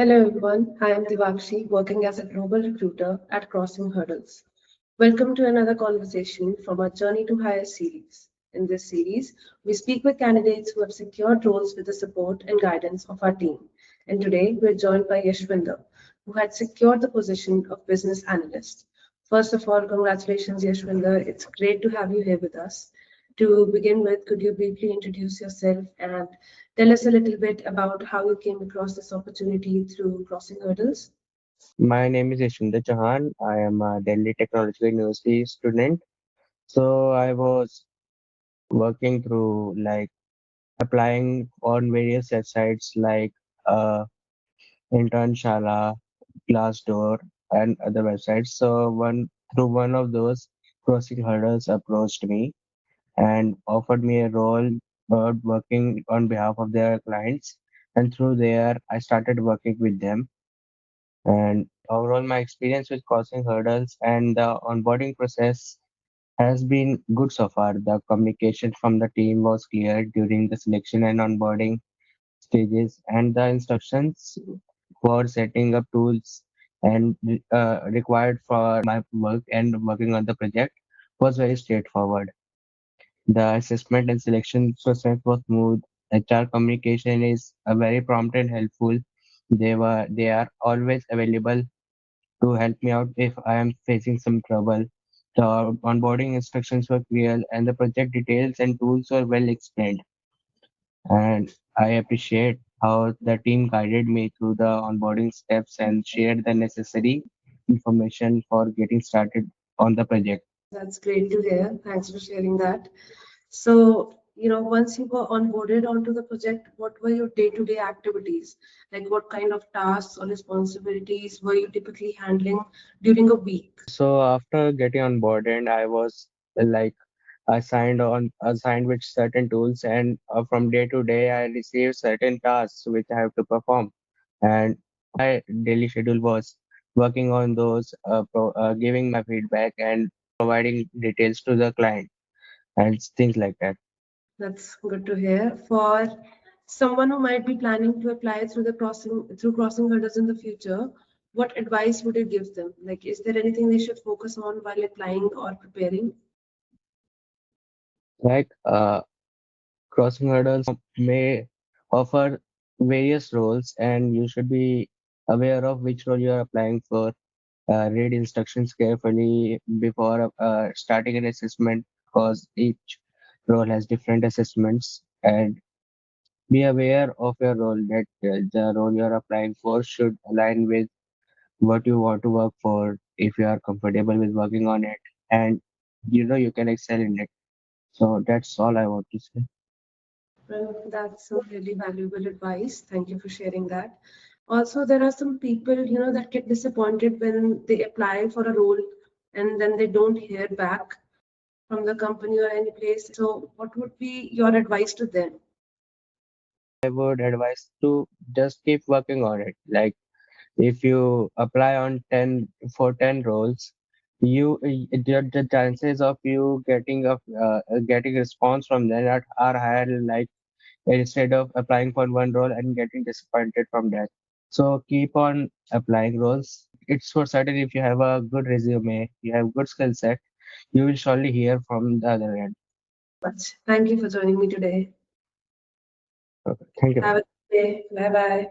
Hello everyone, I am Divakshi, working as a global recruiter at Crossing Hurdles. Welcome to another conversation from our Journey to Hire series. In this series, we speak with candidates who have secured roles with the support and guidance of our team. And today, we're joined by Yashvinder, who had secured the position of Business Analyst. First of all, congratulations, Yashvinder. It's great to have you here with us. To begin with, could you briefly introduce yourself and tell us a little bit about how you came across this opportunity through Crossing Hurdles? My name is Yashvinder. I am a Delhi Technological University student. So I was working through applying on various websites like uh, Internshala, Glassdoor, and other websites. So one of those, Crossing Hurdles approached me and offered me a role working on behalf of their clients. And through there, I started working with them. And overall, my experience with Crossing Hurdles and the onboarding process has been good so far. The communication from the team was clear during the selection and onboarding stages, and the instructions for setting up tools and required for my work and working on the project was very straightforward. The assessment and selection process was smooth. HR communication is very prompt and helpful. They are always available to help me out if I am facing some trouble. The onboarding instructions were clear and the project details and tools were well explained. And I appreciate how the team guided me through the onboarding steps and shared the necessary information for getting started on the project. That's great to hear. Thanks for sharing that. So, once you were onboarded onto the project, what were your day-to-day activities? Like what kind of tasks or responsibilities were you typically handling during a week? So after getting onboarded, I was like assigned with certain tools, and from day to day I received certain tasks which I have to perform, and my daily schedule was working on those, giving my feedback and providing details to the client and things like that. That's good to hear. For someone who might be planning to apply through crossing hurdles in the future, what advice would you give them? Like, is there anything they should focus on while applying or preparing? Like crossing hurdles may offer various roles, and you should be aware of which role you are applying for. Read instructions carefully before starting an assessment, because each role has different assessments, and be aware of your role, that the role you are applying for should align with what you want to work for, if you are comfortable with working on it, and you can excel in it. So that's all I want to say. Well, that's some really valuable advice. Thank you for sharing that. Also, there are some people, that get disappointed when they apply for a role and then they don't hear back from the company or any place. So, what would be your advice to them? I would advise to just keep working on it. Like if you apply on 10 for 10 roles, the chances of you getting response from them are higher, like instead of applying for one role and getting disappointed from that. So keep on applying roles. It's for certain, if you have a good resume, you have good skill set, you will surely hear from the other end. But thank you for joining me today. Okay. Thank you. Have a good day. Bye bye.